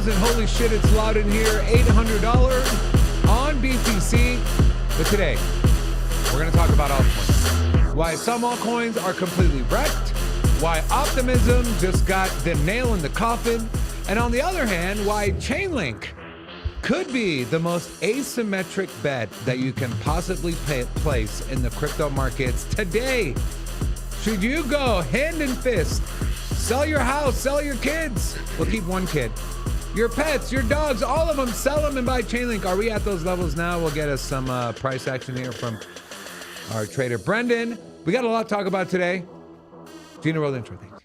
$66,000. Holy shit, it's loud in here. $800 on BTC. But today, we're going to talk about altcoins. Why some altcoins are completely wrecked. Why optimism just got the nail in the coffin. And on the other hand, why Chainlink could be the most asymmetric bet that you can possibly place in the crypto markets today. Should you go hand in fist, sell your house, sell your kids? We'll keep one kid. Your pets, your dogs, all of them, sell them and buy Chainlink. Are we at those levels now? We'll get us some price action here from our trader, Brendan. We got a lot to talk about today. Gina, roll the intro. Thanks.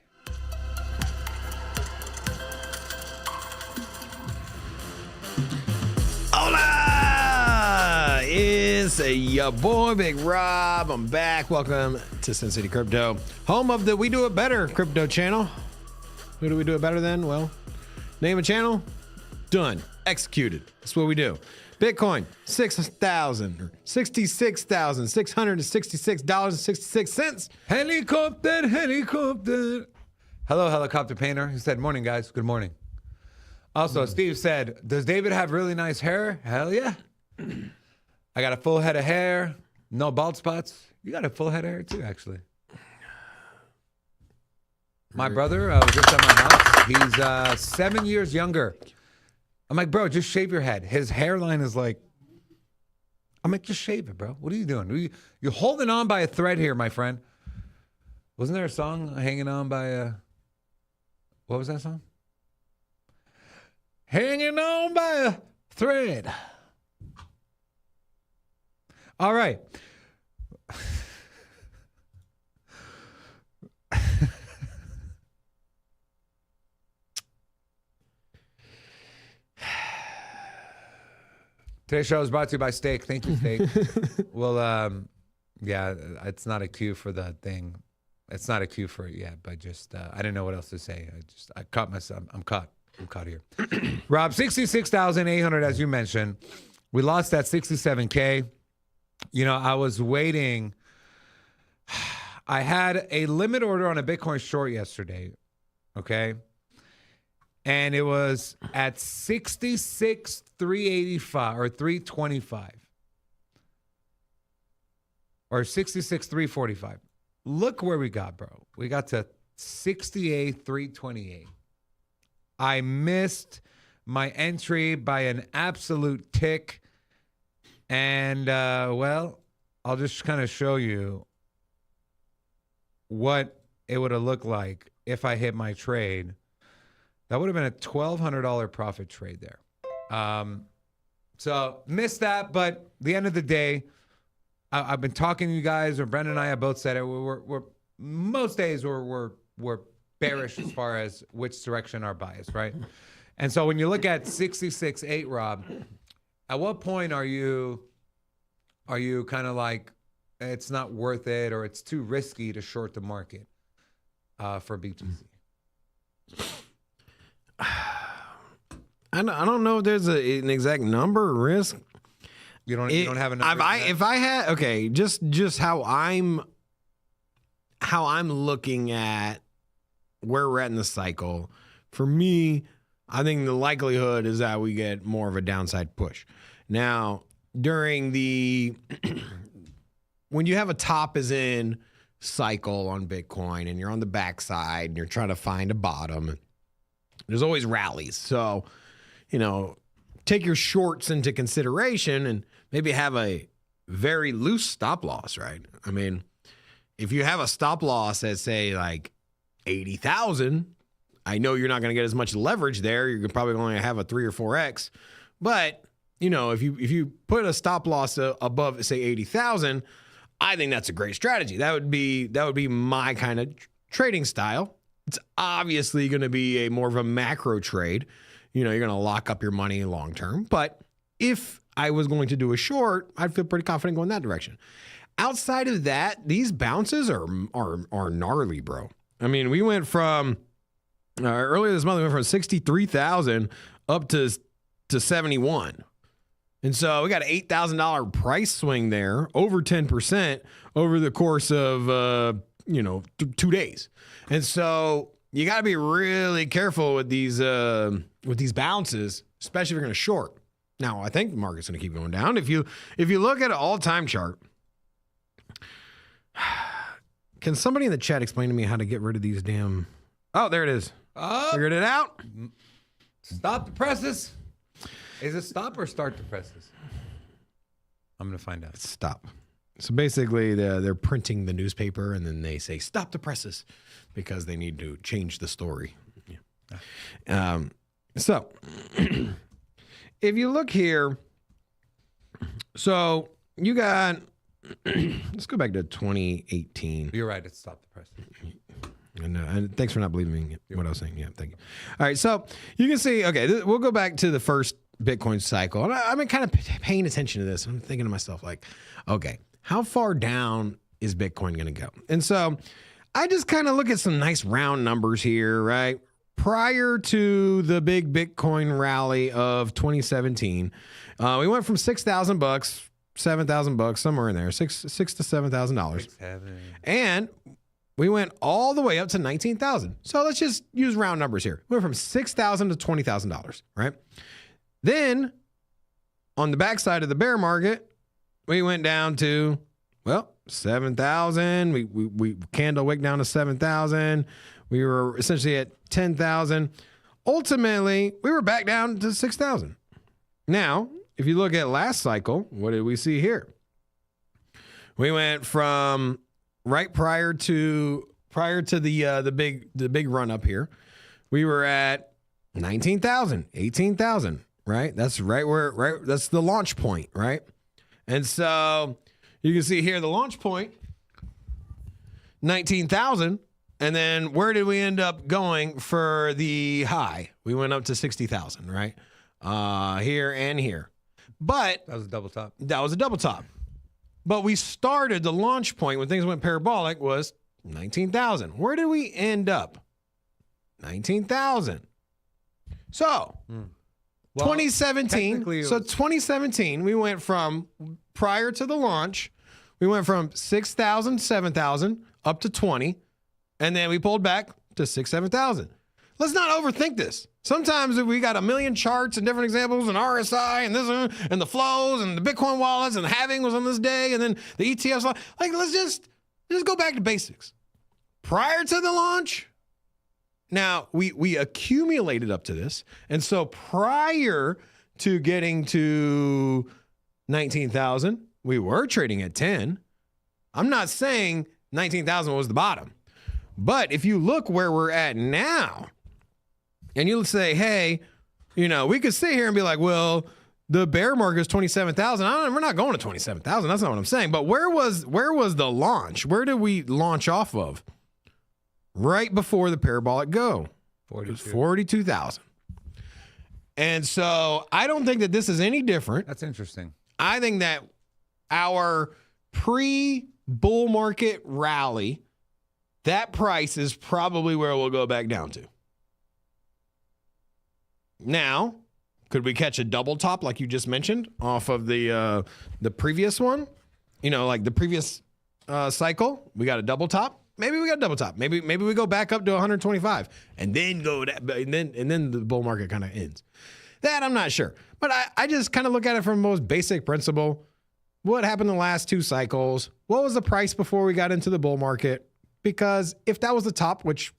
Hola! It's your boy, Big Rob. I'm back. Welcome to Sin City Crypto, home of the We Do It Better crypto channel. Who do we do it better than? Well, name a channel, done, executed. That's what we do. Bitcoin, $66,666.66. Helicopter. Hello, helicopter painter. He said, morning, guys. Good morning. Also, Steve said, does David have really nice hair? Hell yeah. I got a full head of hair. No bald spots. You got a full head of hair too, actually. My brother was just at my house. He's 7 years younger. I'm like, bro, just shave your head. His hairline is like, I'm like, just shave it, bro. What are you doing? You're holding on by a thread here, my friend. Wasn't there a song, Hanging On by a... What was that song? Hanging on by a thread. All right. Today's show is brought to you by Steak. Thank you, Steak. Well, yeah, it's not a cue for the thing. It's not a cue for it yet, but just, I didn't know what else to say. I caught myself. I'm caught here. Rob, 66,800, as you mentioned. We lost that 67K. You know, I was waiting. I had a limit order on a Bitcoin short yesterday, okay? And it was at 66,385 or 325 or 66,345. Look where we got, bro. We got to 68,328. I missed my entry by an absolute tick. And, well, I'll just kind of show you what it would have looked like if I hit my trade. That would have been a $1,200 profit trade there. So missed that, but the end of the day, I've been talking to you guys, or Brendan and I have both said it. We're most days we're bearish as far as which direction our bias, right? And so when you look at 66.8, Rob, at what point are you kind of like, it's not worth it, or it's too risky to short the market for BTC? I don't know if there's an exact number or risk. You don't have a number. If I had, okay, just how I'm looking at where we're at in the cycle. For me, I think the likelihood is that we get more of a downside push. Now, during the when you have a top is in cycle on Bitcoin and you're on the backside and you're trying to find a bottom, there's always rallies. So, you know, take your shorts into consideration and maybe have a very loose stop loss, right? I mean, if you have a stop loss at, say, like 80,000, I know you're not going to get as much leverage there. You're probably going to have a 3 or 4x. But, you know, if you put a stop loss above, say, 80,000, I think that's a great strategy. That would be my kind of trading style. It's obviously going to be a more of a macro trade. You know, you're going to lock up your money long term. But if I was going to do a short, I'd feel pretty confident going that direction. Outside of that, these bounces are gnarly, bro. I mean, we went from earlier this month, we went from 63,000 up to 71. And so we got an $8,000 price swing there, over 10% over the course of 2 days. And so you got to be really careful with these bounces, especially if you're going to short. Now, I think the market's going to keep going down. If you look at an all-time chart, can somebody in the chat explain to me how to get rid of these damn? Oh, there it is. Figured it out. Stop the presses. Is it stop or start the presses? I'm going to find out. Stop. So basically, they're printing the newspaper, and then they say, stop the presses, because they need to change the story. Yeah. So if you look here, so you got, let's go back to 2018. You're right. It's stop the presses. And thanks for not believing me what I was saying. Yeah, thank you. All right, so you can see, okay, we'll go back to the first Bitcoin cycle. And I've been kind of paying attention to this. I'm thinking to myself, like, okay, how far down is Bitcoin going to go? And so I just kind of look at some nice round numbers here, right? Prior to the big Bitcoin rally of 2017, we went from $6,000, $7,000, somewhere in there, $6,000 to $7,000, and we went all the way up to 19,000. So let's just use round numbers here. We went from $6,000 to $20,000, right? Then on the backside of the bear market, we went down to, well, 7,000. We candle wick down to 7,000. We were essentially at 10,000. Ultimately, we were back down to 6,000. Now, if you look at last cycle, what did we see here? We went from right prior to the big run up here, we were at 19,000, 18,000, right? That's that's the launch point, right? And so you can see here the launch point, 19,000. And then where did we end up going for the high? We went up to 60,000, right? Here and here. But that was a double top. That was a double top. But we started the launch point when things went parabolic was 19,000. Where did we end up? 19,000. So, well, 2017. So 2017, we went from prior to the launch, we went from 6,000, 7,000 up to 20. And then we pulled back to 6,000, 7,000. Let's not overthink this. Sometimes we got a million charts and different examples and RSI and this and the flows and the Bitcoin wallets and the halving was on this day and then the ETFs. Like, let's just go back to basics. Prior to the launch, now we accumulated up to this. And so prior to getting to 19,000, we were trading at 10. I'm not saying 19,000 was the bottom. But if you look where we're at now, and you'll say, hey, we could sit here and be like, well, the bear market is 27,000. We're not going to 27,000. That's not what I'm saying. But where was the launch? Where did we launch off of? Right before the parabolic go. 42,000. And so I don't think that this is any different. That's interesting. I think that our pre-bull market rally, that price is probably where we'll go back down to. Now, could we catch a double top like you just mentioned off of the previous one? Like the previous cycle, we got a double top. Maybe we got a double top. Maybe we go back up to 125 and then and then the bull market kind of ends. That I'm not sure, but I just kind of look at it from the most basic principle. What happened the last two cycles? What was the price before we got into the bull market? Because if that was the top, which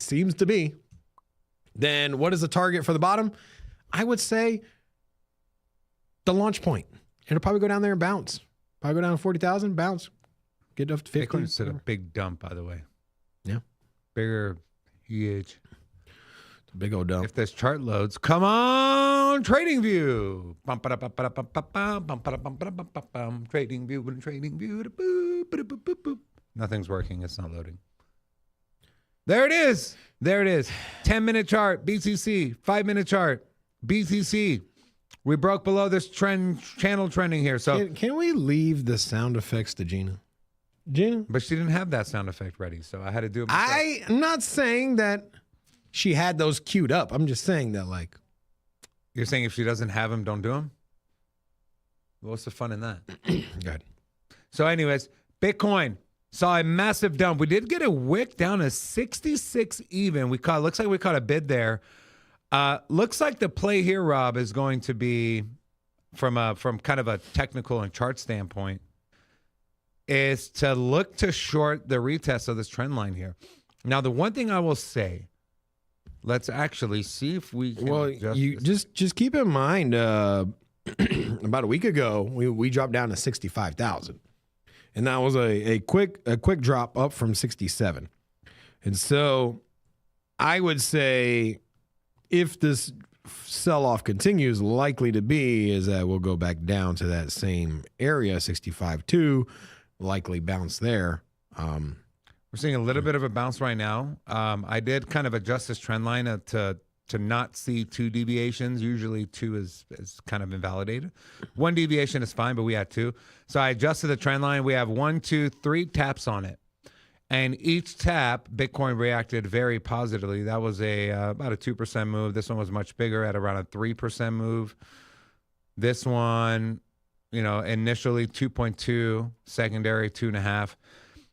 seems to be, then what is the target for the bottom? I would say the launch point. It'll probably go down there and bounce. Probably go down to 40,000, bounce, get up to 50. Bitcoin's at a big dump, by the way. Yeah. Bigger, huge. It's a big old dump. If there's chart loads, come on, TradingView. TradingView. Nothing's working. It's not loading. There it is. 10-minute chart, BTC. 5-minute chart, BTC. We broke below this channel trending here. So can we leave the sound effects to Gina? Gina? But she didn't have that sound effect ready, so I had to do it myself. I'm not saying that she had those queued up. I'm just saying that, like. You're saying if she doesn't have them, don't do them? What's the fun in that? Good. So anyways, Bitcoin, Saw a massive dump. We did get a wick down to 66 even. Looks like we caught a bid there. Looks like the play here, Rob, is going to be from kind of a technical and chart standpoint, is to look to short the retest of this trend line here. Now, the one thing I will say, let's actually see if we can. Well, you just keep in mind, about a week ago, we dropped down to 65,000. And that was a quick drop up from 67. And so I would say if this sell-off continues, likely to be is that we'll go back down to that same area, 65.2, likely bounce there. We're seeing a little bit of a bounce right now. I did kind of adjust this trend line to not see 2 deviations. Usually 2 is kind of invalidated. 1 deviation is fine, but we had 2. So I adjusted the trend line. We have 1, 2, 3 taps on it. And each tap, Bitcoin reacted very positively. That was about a 2% move. This one was much bigger at around a 3% move. This one, initially 2.2, secondary 2.5.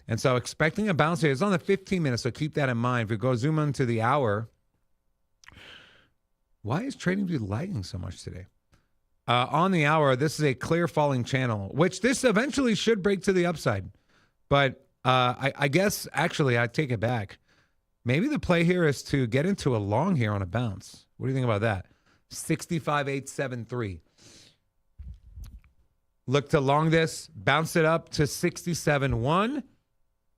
And so expecting a bounce here. It's on the 15 minutes, so keep that in mind. If we go zoom into the hour, why is TradingView lagging so much today? On the hour, this is a clear falling channel, which this eventually should break to the upside. But I guess, actually, I take it back. Maybe the play here is to get into a long here on a bounce. What do you think about that? 65.873. Look to long this, bounce it up to 67.1.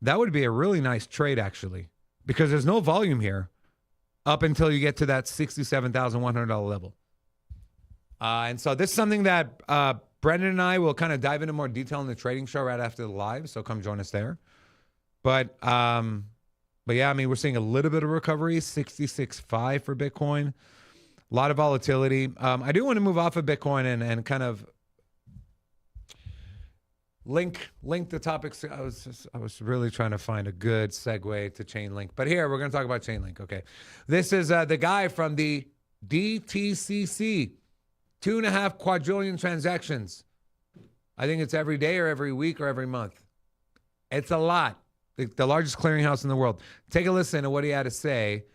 That would be a really nice trade, actually, because there's no volume here up until you get to that $67,100 level. And so this is something that Brendan and I will kind of dive into more detail in the trading show right after the live, so come join us there. But yeah, I mean, we're seeing a little bit of recovery, 66.5 for Bitcoin. A lot of volatility. I do want to move off of Bitcoin and kind of link the topics. I was really trying to find a good segue to Chainlink. But here, we're going to talk about Chainlink, okay? This is the guy from the DTCC. 2.5 quadrillion transactions. I think it's every day or every week or every month. It's a lot. The largest clearinghouse in the world. Take a listen to what he had to say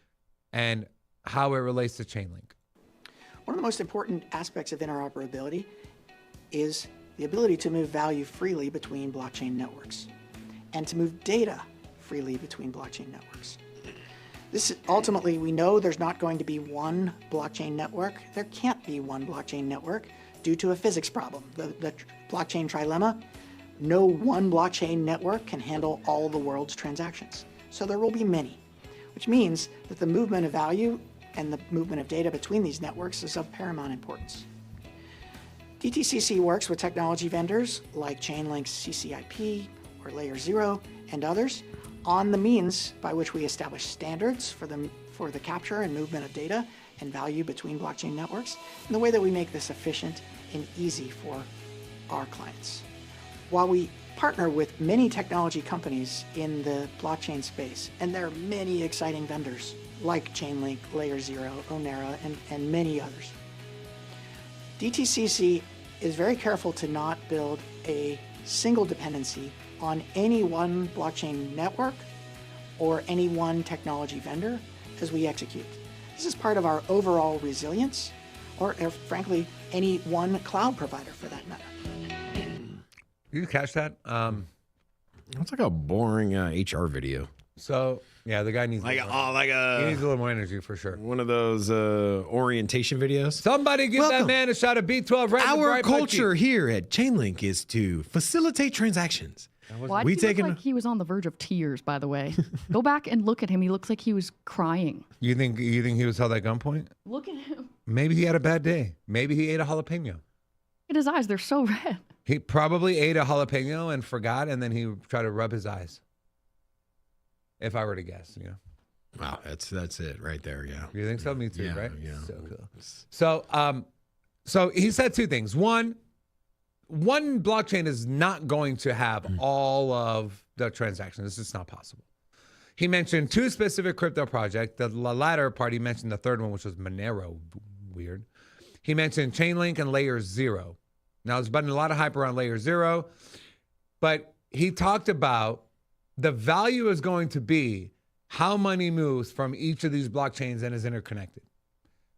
and how it relates to Chainlink. One of the most important aspects of interoperability is the ability to move value freely between blockchain networks and to move data freely between blockchain networks. This is, ultimately, we know there's not going to be one blockchain network. There can't be one blockchain network due to a physics problem. The blockchain trilemma, no one blockchain network can handle all the world's transactions. So there will be many, which means that the movement of value and the movement of data between these networks is of paramount importance. DTCC works with technology vendors like Chainlink's CCIP or Layer 0 and others on the means by which we establish standards for the capture and movement of data and value between blockchain networks, and the way that we make this efficient and easy for our clients. While we partner with many technology companies in the blockchain space, and there are many exciting vendors like Chainlink, Layer 0, Onera, and many others, DTCC is very careful to not build a single dependency on any one blockchain network or any one technology vendor as we execute. This is part of our overall resilience, or frankly, any one cloud provider for that matter. You catch that? It's like a boring HR video. So yeah, the guy needs Like he needs a little more energy for sure. one of those orientation videos. Somebody give that man a shot of B12 right in the Our bright culture butt here at Chainlink is to facilitate transactions. Why did he look like he was on the verge of tears, by the way? Go back and look at him. He looks like he was crying. You think he was held at gunpoint? Look at him. Maybe he had a bad day. Maybe he ate a jalapeno. Look at his eyes. They're so red. He probably ate a jalapeno and forgot, and then he tried to rub his eyes. If I were to guess, Wow, that's it right there. Yeah. You think so? Me too, Yeah, right? yeah. So cool. So he said two things. One blockchain is not going to have all of the transactions. This is not possible. He mentioned two specific crypto projects. The latter part, he mentioned the third one, which was Monero. Weird. He mentioned Chainlink and Layer 0. Now, there's been a lot of hype around Layer 0, but he talked about the value is going to be how money moves from each of these blockchains and is interconnected.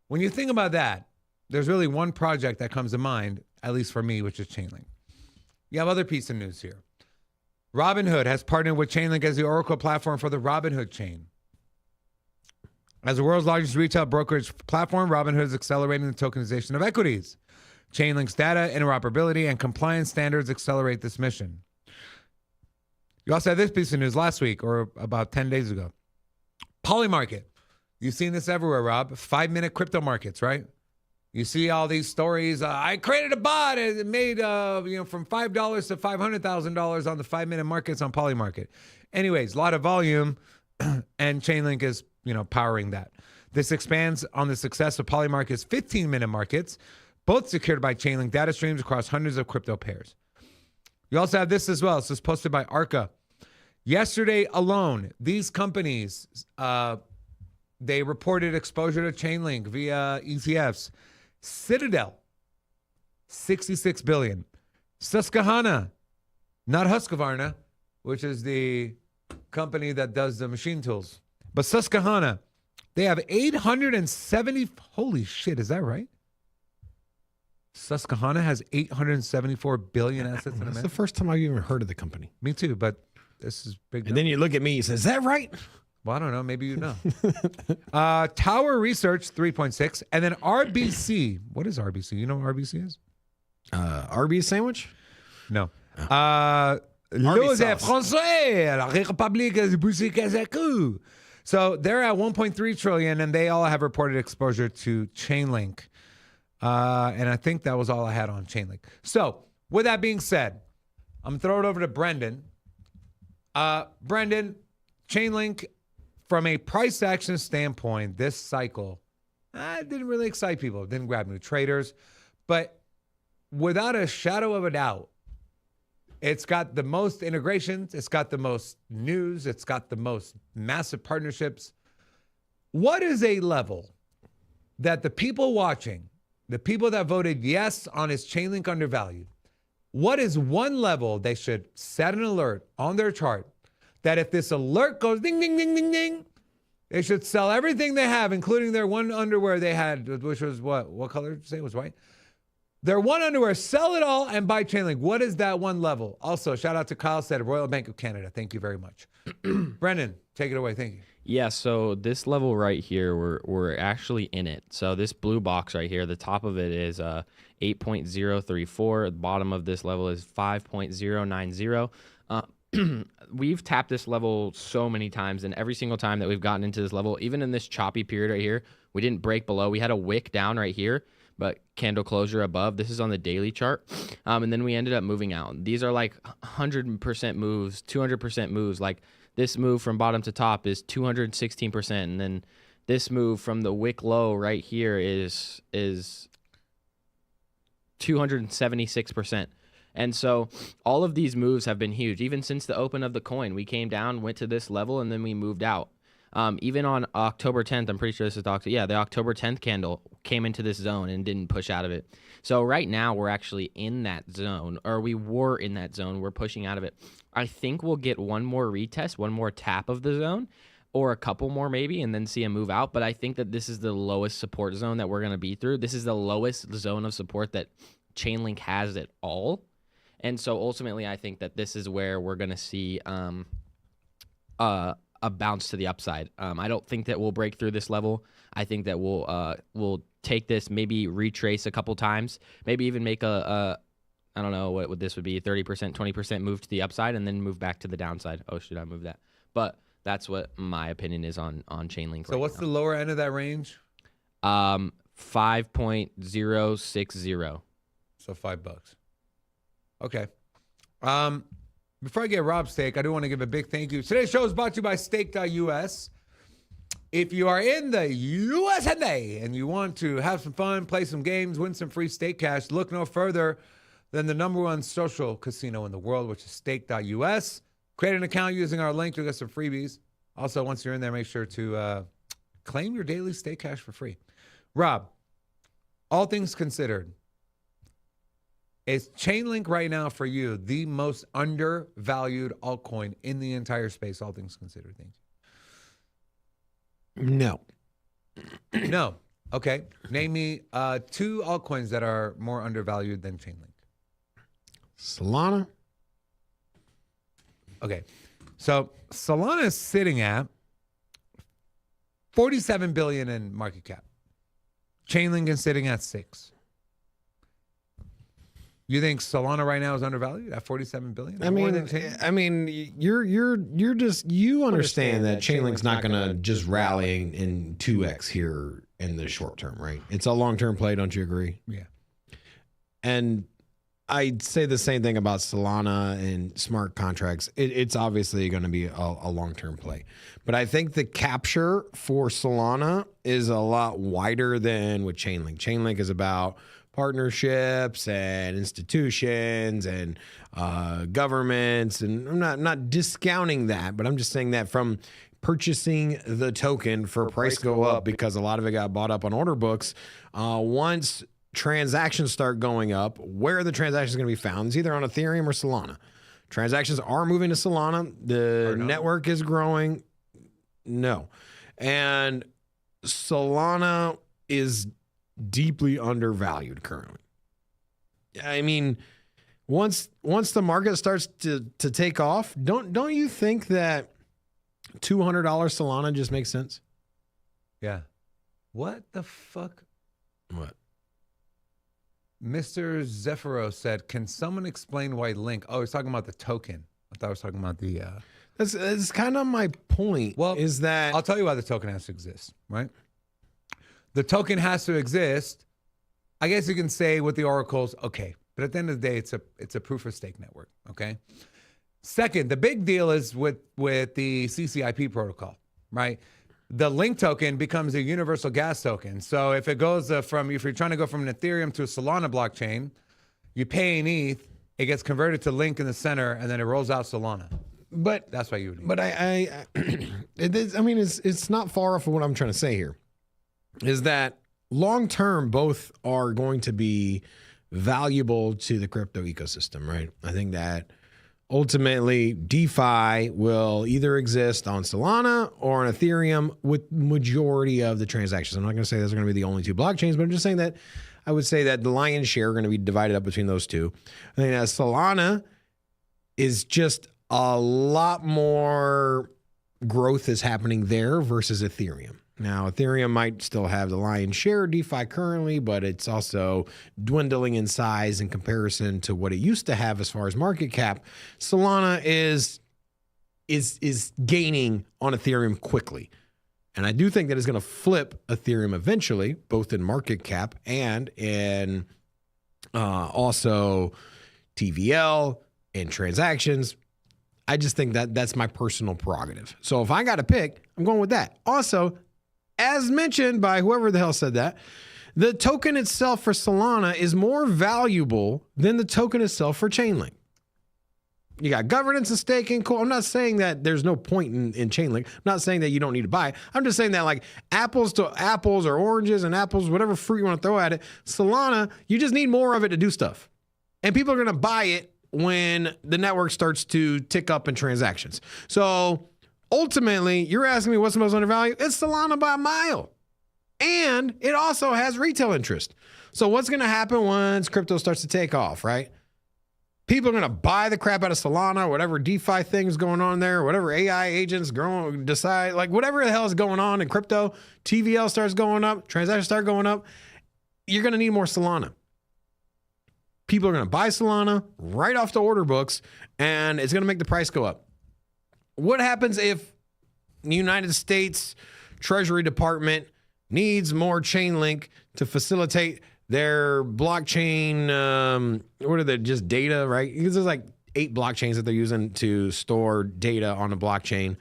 When you think about that, there's really one project that comes to mind, at least for me, which is Chainlink. You have other piece of news here. Robinhood has partnered with Chainlink as the Oracle platform for the Robinhood chain. As the world's largest retail brokerage platform, Robinhood is accelerating the tokenization of equities. Chainlink's data, interoperability, and compliance standards accelerate this mission. You also had this piece of news last week, or about 10 days ago. Polymarket. You've seen this everywhere, Rob. 5-minute crypto markets, right? You see all these stories. I created a bot and it made from $5 to $500,000 on the 5-minute markets on Polymarket. Anyways, a lot of volume, and Chainlink is powering that. This expands on the success of Polymarket's 15-minute markets, both secured by Chainlink data streams across hundreds of crypto pairs. You also have this as well. This is posted by Arca. Yesterday alone, these companies, they reported exposure to Chainlink via ETFs. Citadel, $66 billion. Susquehanna, not Husqvarna, which is the company that does the machine tools, but Susquehanna, they have 870. Holy shit, is that right? Susquehanna has 874 billion assets in That's America. the first time I've even heard of the company. Me too, but this is big. And then you look at me, you say, is that right? Well, I don't know. Maybe you know. Tower Research, 3.6. And then RBC. What is RBC? You know what RBC is? Arby's sandwich? No. Arby's Les sauce. Français, la République du Kazakhstan. So they're at 1.3 trillion, and they all have reported exposure to Chainlink. And I think that was all I had on Chainlink. So with that being said, I'm going to throw it over to Brendan. Brendan, Chainlink, from a price action standpoint, this cycle, it didn't really excite people. It didn't grab new traders. But without a shadow of a doubt, it's got the most integrations. It's got the most news. It's got the most massive partnerships. What is a level that the people watching, the people that voted yes on its Chainlink undervalued, what is one level they should set an alert on their chart that if this alert goes ding, ding, ding, ding, ding, they should sell everything they have, including their one underwear they had, which was what? What color did you say it was white? Their one underwear, sell it all and buy Chainlink. What is that one level? Also, shout out to Kyle said Royal Bank of Canada. Thank you very much. Brendan, take it away. Thank you. Yeah, so this level right here, we're actually in it. So this blue box right here, the top of it is 8.034. The bottom of this level is 5.090. We've tapped this level so many times, and every single time that we've gotten into this level, even in this choppy period right here, we didn't break below. We had a wick down right here, but candle closure above. This is on the daily chart. And then we ended up moving out. These are like 100% moves, 200% moves. Like this move from bottom to top is 216%. And then this move from the wick low right here is 276%. And so all of these moves have been huge. Even since the open of the coin, we came down, went to this level, and then we moved out. Even on October 10th, I'm pretty sure this is the October 10th candle came into this zone and didn't push out of it. So right now we're actually in that zone, or we were in that zone. We're pushing out of it. I think we'll get one more retest, one more tap of the zone, or a couple more maybe, and then see a move out. But I think that this is the lowest support zone that we're going to be through. This is the lowest zone of support that Chainlink has at all. And so ultimately, I think that this is where we're going to see a bounce to the upside. I don't think that we'll break through this level. I think that we'll take this, maybe retrace a couple times, maybe even make I don't know what this would be, 30%, 20% move to the upside, and then move back to the downside. Oh, should I move that? But that's what my opinion is on Chainlink. So what's the lower end of that range? 5.060. So $5. Okay. Before I get Rob's take, I do want to give a big thank you. Today's show is brought to you by stake.us. If you are in the USA and you want to have some fun, play some games, win some free stake cash, look no further than the #1 social casino in the world, which is stake.us. Create an account using our link to get some freebies. Also, once you're in there, make sure to claim your daily stake cash for free. Rob, all things considered, Is Chainlink right now for you the most undervalued altcoin in the entire space, all things considered? No. No. Okay. Name me 2 altcoins that are more undervalued than Chainlink. Solana. Okay. So Solana is sitting at 47 billion in market cap. Chainlink is sitting at 6. You think Solana right now is undervalued at 47 billion? You understand that Chainlink's not going to just rally in 2x here in the short term, right? It's a long-term play, don't you agree? Yeah. And I'd say the same thing about Solana and smart contracts. It's obviously going to be a long-term play. But I think the capture for Solana is a lot wider than with Chainlink. Chainlink is about partnerships and institutions and governments. And I'm not discounting that, but I'm just saying that from purchasing the token for price go up because a lot of it got bought up on order books. Once transactions start going up, where are the transactions going to be found? It's either on Ethereum or Solana. Transactions are moving to Solana. The network is growing. No. And Solana is deeply undervalued currently. I mean, once the market starts to take off, don't you think that $200 Solana just makes sense? Yeah. What the fuck? What? Mr. Zephyro said, can someone explain why Link? Oh, he's talking about the token. I thought I was talking about the... That's kind of my point. Well, is that... I'll tell you why the token has to exist, right? The token has to exist. I guess you can say with the oracles, okay. But at the end of the day, it's a proof of stake network, okay? Second, the big deal is with the CCIP protocol, right? The Link token becomes a universal gas token. So if it goes if you're trying to go from an Ethereum to a Solana blockchain, you pay an ETH, it gets converted to Link in the center, and then it rolls out Solana. But that's why you would need But it's not far off of what I'm trying to say here. Is that long term, both are going to be valuable to the crypto ecosystem, right? I think that ultimately, DeFi will either exist on Solana or on Ethereum with majority of the transactions. I'm not going to say those are going to be the only 2 blockchains, but I'm just saying that I would say that the lion's share are going to be divided up between those 2. I think that Solana is just a lot more growth is happening there versus Ethereum. Now, Ethereum might still have the lion's share of DeFi currently, but it's also dwindling in size in comparison to what it used to have as far as market cap. Solana is gaining on Ethereum quickly. And I do think that it's going to flip Ethereum eventually, both in market cap and in also TVL and transactions. I just think that that's my personal prerogative. So if I got to pick, I'm going with that. Also, as mentioned by whoever the hell said that, the token itself for Solana is more valuable than the token itself for Chainlink. You got governance and staking. Cool. I'm not saying that there's no point in Chainlink. I'm not saying that you don't need to buy it. I'm just saying that like apples to apples or oranges and apples, whatever fruit you want to throw at it, Solana, you just need more of it to do stuff. And people are going to buy it when the network starts to tick up in transactions. So ultimately, you're asking me what's the most undervalued? It's Solana by a mile. And it also has retail interest. So what's going to happen once crypto starts to take off, right? People are going to buy the crap out of Solana, whatever DeFi thing's going on there, whatever AI agents decide, like whatever the hell is going on in crypto, TVL starts going up, transactions start going up. You're going to need more Solana. People are going to buy Solana right off the order books, and it's going to make the price go up. What happens if the United States Treasury Department needs more Chainlink to facilitate their blockchain? What are they? Just data, right? Because there's like 8 blockchains that they're using to store data on a blockchain.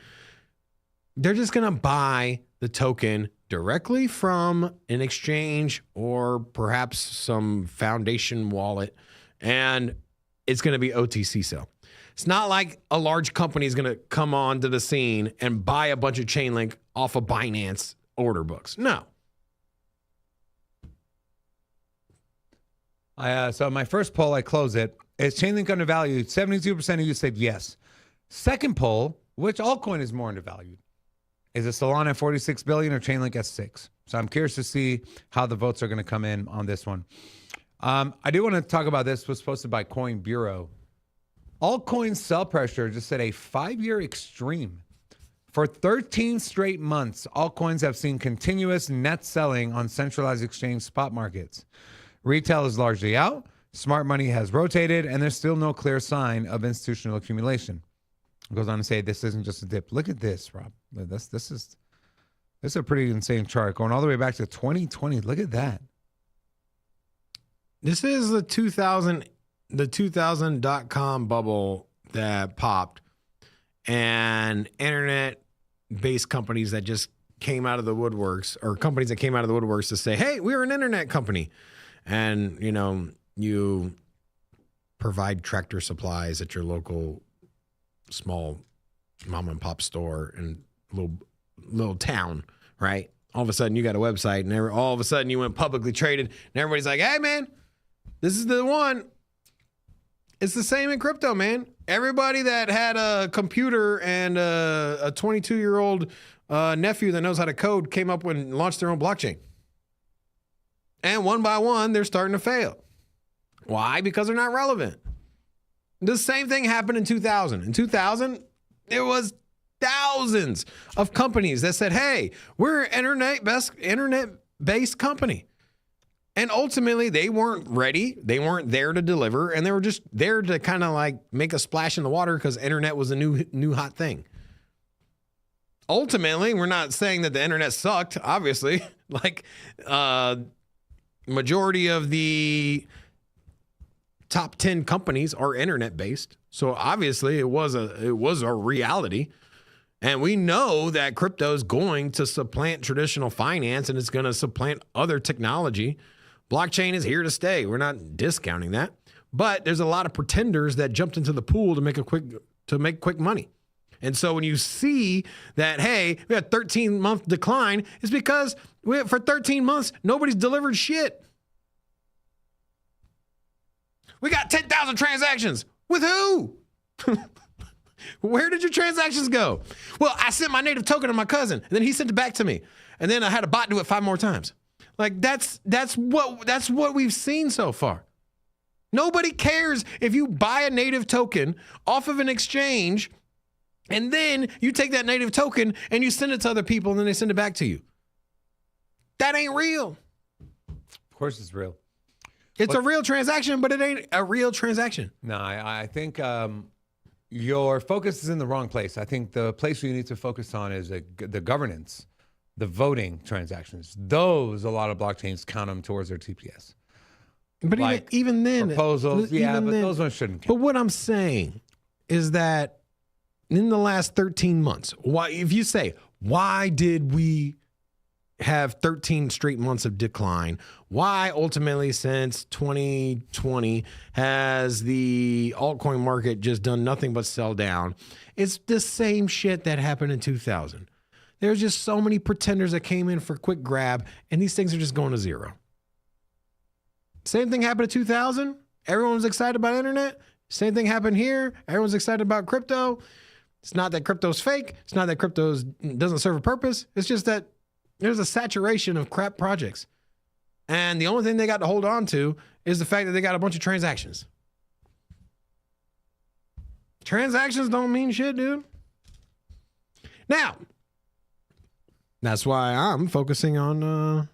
They're just going to buy the token directly from an exchange or perhaps some foundation wallet, and it's going to be OTC sale. It's not like a large company is going to come onto the scene and buy a bunch of Chainlink off of Binance order books. No. So my first poll, I close it. Is Chainlink undervalued? 72% of you said yes. Second poll, which altcoin is more undervalued? Is it Solana at 46 billion or Chainlink at 6? So I'm curious to see how the votes are going to come in on this one. I do want to talk about this. Was posted by Coin Bureau. Altcoin sell pressure just at a 5-year extreme. For 13 straight months, altcoins have seen continuous net selling on centralized exchange spot markets. Retail is largely out, smart money has rotated, and there's still no clear sign of institutional accumulation. It goes on to say this isn't just a dip. Look at this, Rob. This is a pretty insane chart going all the way back to 2020. Look at that. This is the 2000.com bubble that popped, and internet-based companies that just came out of the woodworks, or companies that came out of the woodworks to say, hey, we're an internet company. And, you know, you provide tractor supplies at your local small mom and pop store in a little town, right? All of a sudden you got a website, and all of a sudden you went publicly traded, and everybody's like, hey, man, this is the one. It's the same in crypto, man. Everybody that had a computer and a 22-year-old nephew that knows how to code came up and launched their own blockchain. And one by one, they're starting to fail. Why? Because they're not relevant. The same thing happened in 2000. In 2000, there was thousands of companies that said, hey, we're an internet-based company. And ultimately, they weren't ready. They weren't there to deliver. And they were just there to kind of like make a splash in the water because internet was a new hot thing. Ultimately, we're not saying that the internet sucked, obviously. Like, majority of the top 10 companies are internet based. So obviously it was a reality. And we know that crypto is going to supplant traditional finance, and it's going to supplant other technology. Blockchain is here to stay. We're not discounting that. But there's a lot of pretenders that jumped into the pool to make quick money. And so when you see that, hey, we had a 13-month decline, it's because for 13 months, nobody's delivered shit. We got 10,000 transactions. With who? Where did your transactions go? Well, I sent my native token to my cousin, and then he sent it back to me. And then I had a bot do it 5 more times. Like that's what we've seen so far. Nobody cares if you buy a native token off of an exchange, and then you take that native token and you send it to other people, and then they send it back to you. That ain't real. Of course it's real. It's a real transaction, but it ain't a real transaction. No, I think your focus is in the wrong place. I think the place you need to focus on is the governance, the voting transactions. Those, a lot of blockchains count them towards their TPS. But like even then, proposals, those ones shouldn't count. But what I'm saying is that in the last 13 months, if you say, why did we have 13 straight months of decline? Why ultimately since 2020 has the altcoin market just done nothing but sell down? It's the same shit that happened in 2000. There's just so many pretenders that came in for quick grab, and these things are just going to zero. Same thing happened in 2000. Everyone was excited about internet. Same thing happened here. Everyone's excited about crypto. It's not that crypto's fake. It's not that crypto doesn't serve a purpose. It's just that there's a saturation of crap projects. And the only thing they got to hold on to is the fact that they got a bunch of transactions. Transactions don't mean shit, dude. Now, that's why I'm focusing on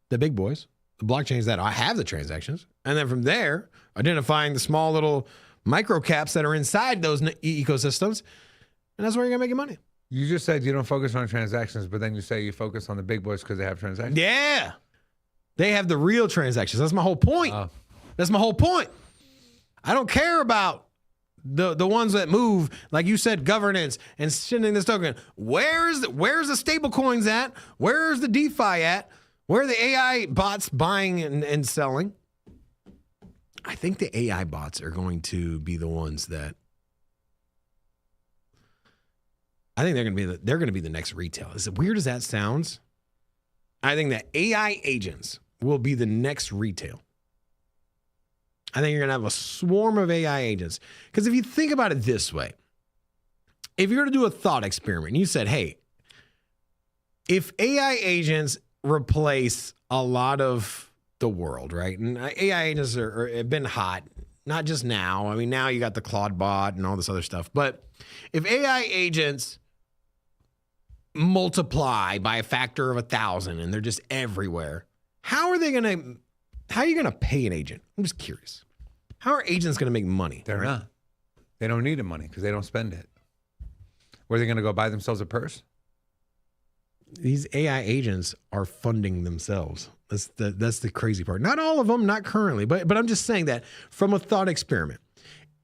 the big boys, the blockchains that have the transactions. And then from there, identifying the small little micro caps that are inside those ecosystems. And that's where you're going to make your money. You just said you don't focus on transactions, but then you say you focus on the big boys because they have transactions. Yeah. They have the real transactions. That's my whole point. That's my whole point. I don't care about the ones that move, like you said, governance and sending this token. Where's the stable coins at? Where's the DeFi at? Where are the AI bots buying and selling? I think the AI bots are going to be the ones that I think they're going to be the next retail. As weird as that sounds, I think that AI agents will be the next retail. I think you're going to have a swarm of AI agents. Because if you think about it this way, if you were to do a thought experiment, and you said, hey, if AI agents replace a lot of the world, right? And AI agents have been hot, not just now. I mean, now you got the Claude bot and all this other stuff. But if AI agents multiply by a factor of 1,000 and they're just everywhere, how are you going to pay an agent? I'm just curious. How are agents going to make money? They're not. They don't need the money because they don't spend it. Where are they going to go buy themselves a purse? These AI agents are funding themselves. That's the crazy part. Not all of them, not currently, but I'm just saying that from a thought experiment.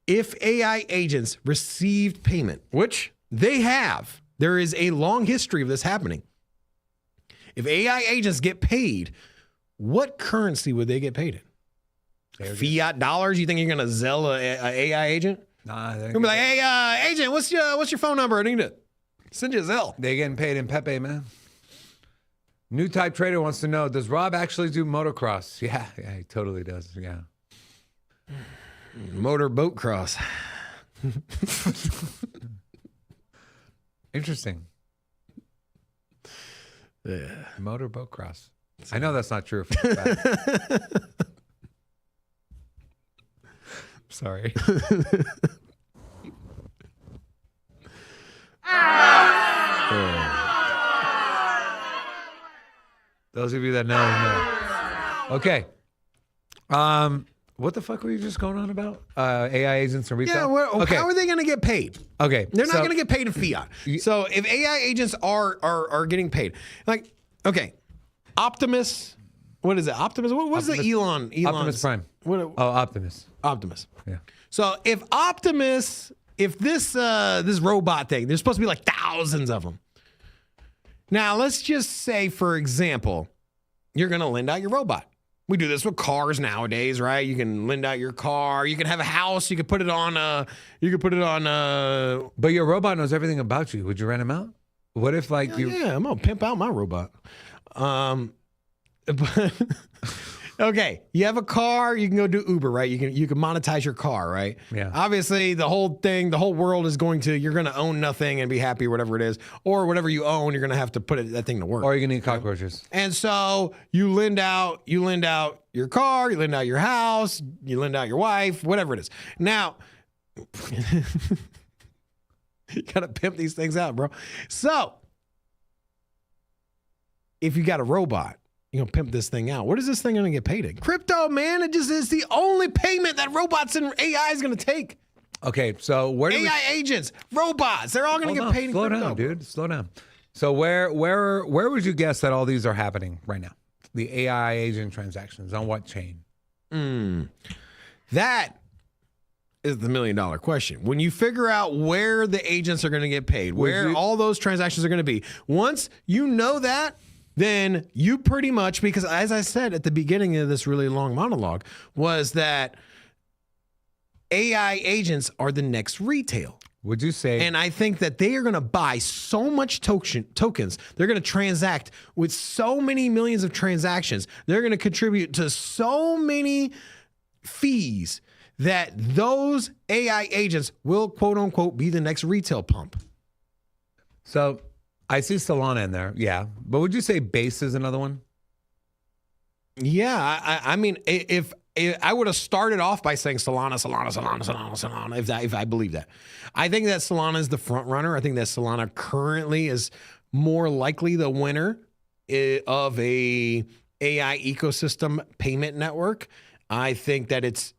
If AI agents received payment, which they have, there is a long history of this happening. If AI agents get paid, what currency would they get paid in? Fiat dollars? You think you're going to Zelle an AI agent? Nah, they're going to be like, hey, agent, what's your phone number? I need to send you a Zelle. They're getting paid in Pepe, man. New type trader wants to know, does Rob actually do motocross? Yeah, he totally does. Yeah. Motor boat cross. Interesting. Yeah. Motor boat cross. I know that's not true. Sorry. Those of you that know. Okay. What the fuck were you just going on about? AI agents and retail? Yeah, how are they going to get paid? Okay. They're not going to get paid in fiat. So if AI agents are getting paid, like, okay, Optimus, what is it? Optimus? What's the Elon? Optimus Prime. Optimus. Optimus. Yeah. So if this robot thing, there's supposed to be like thousands of them. Now, let's just say, for example, you're going to lend out your robot. We do this with cars nowadays, right? You can lend out your car. You can have a house. You can put it on. But your robot knows everything about you. Would you rent him out? What if Yeah, I'm gonna pimp out my robot. But okay, you have a car. You can go do Uber, right? You can monetize your car, right? Yeah. Obviously, the whole world is you're going to own nothing and be happy, whatever it is, or whatever you own, you're going to have to put that thing to work. Or you're going to eat cockroaches. And so you lend out your car, you lend out your house, you lend out your wife, whatever it is. Now, you got to pimp these things out, bro. So if you got a robot, you're going to pimp this thing out. What is this thing going to get paid in? Crypto, man. It just is the only payment that robots and AI is going to take. Okay, so where do AI agents, robots, they're all going to get paid in Slow crypto. down, dude. Slow down. So where would you guess that all these are happening right now? The AI agent transactions on what chain? That is the $1 million question. When you figure out where the agents are going to get paid, where all those transactions are going to be, once you know that, then you pretty much, because as I said at the beginning of this really long monologue, was that AI agents are the next retail. Would you say? And I think that they are going to buy so much tokens. They're going to transact with so many millions of transactions. They're going to contribute to so many fees that those AI agents will, quote unquote, be the next retail pump. So I see Solana in there. Yeah. But would you say Base is another one? Yeah. I mean, if I would have started off by saying Solana, if I believe that. I think that Solana is the front runner. I think that Solana currently is more likely the winner of a AI ecosystem payment network. I think that it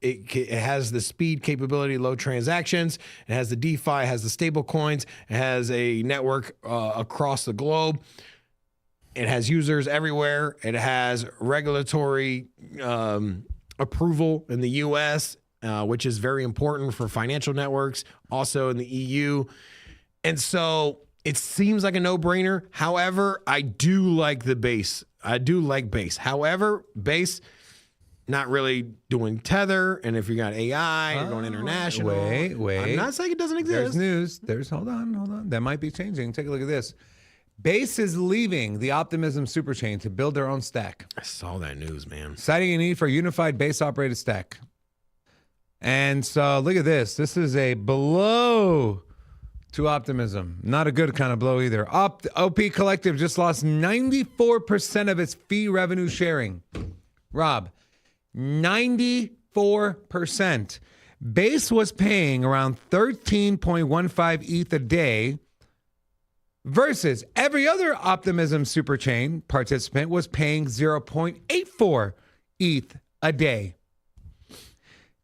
has the speed, capability, low transactions. It has the DeFi, it has the stable coins. It has a network across the globe. It has users everywhere. It has regulatory approval in the U.S., which is very important for financial networks, also in the EU. And so it seems like a no-brainer. However, I do like the Base. I do like Base. However, Base not really doing tether, and if you got AI, you're going international. Wait. I'm not saying it doesn't exist. There's news. Hold on. That might be changing. Take a look at this. Base is leaving the Optimism superchain to build their own stack. I saw that news, man. Citing a need for a unified Base operated stack. And so look at this. This is a blow to optimism. Not a good kind of blow either. OP Collective just lost 94% of its fee revenue sharing. Rob, 94%. Base was paying around 13.15 ETH a day versus every other Optimism Superchain participant was paying 0.84 ETH a day.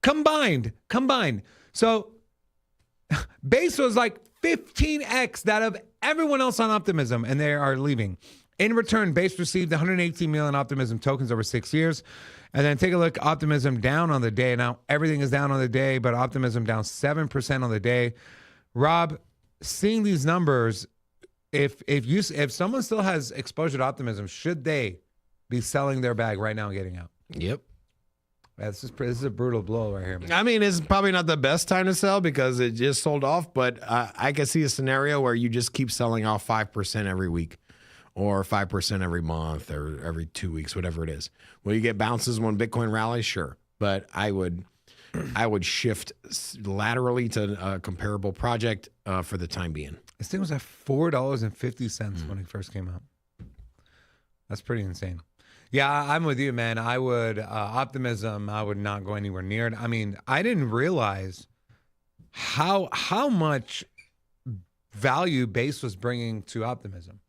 Combined. So Base was like 15x that of everyone else on Optimism, and they are leaving. In return, Base received 118 million Optimism tokens over 6 years. And then take a look, Optimism down on the day. Now, everything is down on the day, but Optimism down 7% on the day. Rob, seeing these numbers, if someone still has exposure to Optimism, should they be selling their bag right now and getting out? Yep. This is a brutal blow right here, man. I mean, it's probably not the best time to sell because it just sold off, but I can see a scenario where you just keep selling off 5% every week or 5% every month or every 2 weeks, whatever it is. Will you get bounces when Bitcoin rallies? Sure. But I would shift laterally to a comparable project for the time being. This thing was at $4.50 when it first came out. That's pretty insane. Yeah, I'm with you, man. I would, Optimism, I would not go anywhere near it. I mean, I didn't realize how much value Base was bringing to Optimism.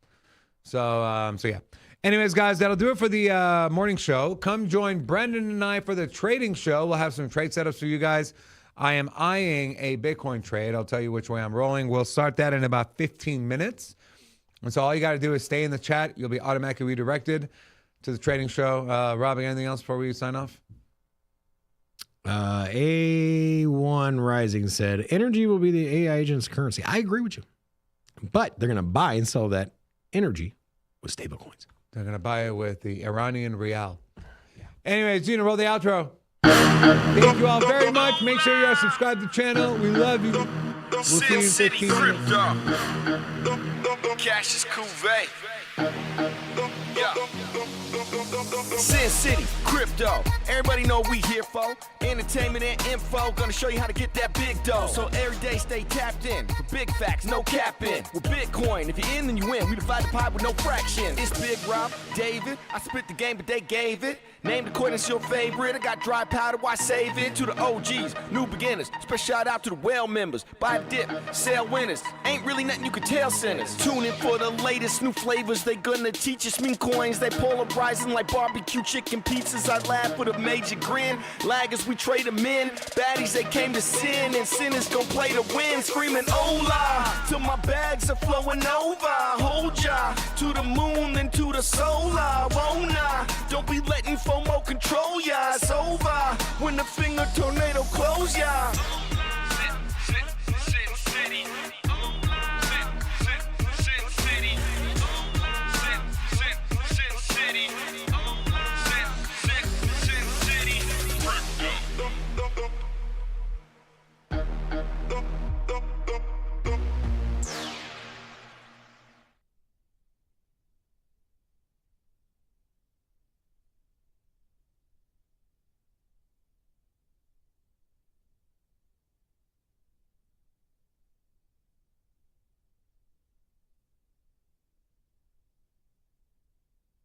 So yeah. Anyways, guys, that'll do it for the morning show. Come join Brendan and I for the trading show. We'll have some trade setups for you guys. I am eyeing a Bitcoin trade. I'll tell you which way I'm rolling. We'll start that in about 15 minutes. And so all you got to do is stay in the chat. You'll be automatically redirected to the trading show. Rob, anything else before we sign off? A1 Rising said, energy will be the AI agent's currency. I agree with you. But they're going to buy and sell that energy with stablecoins. They're going to buy it with the Iranian rial. Yeah. Anyways, Gina, roll the outro. Thank you all very much. Make sure you are subscribed to the channel. We love you. We'll see you in 15 minutes. Cash is cool, yeah. Sin City, crypto. Everybody know we here for entertainment and info. Gonna show you how to get that big dough. So every day stay tapped in for big facts, no capping. With Bitcoin, if you're in, then you win. We divide the pie with no fraction. It's Big Rob, David. I split the game, but they gave it. Name the coin that's your favorite. I got dry powder, why save it? To the OGs, new beginners. Special shout out to the well members. Buy the dip, sell winners. Ain't really nothing you can tell sinners. Tune in for the latest new flavors. They gonna teach us mean coins. They polarizing like barbecue chicken pizzas. I laugh with a major grin. Laggers, we trade them in. Baddies, they came to sin. And sinners gon' play to win. Screaming hola till my bags are flowing over. Hold ya to the moon, then to the solar. Won't I? Don't be letting FOMO control ya. It's over when the finger tornado close ya.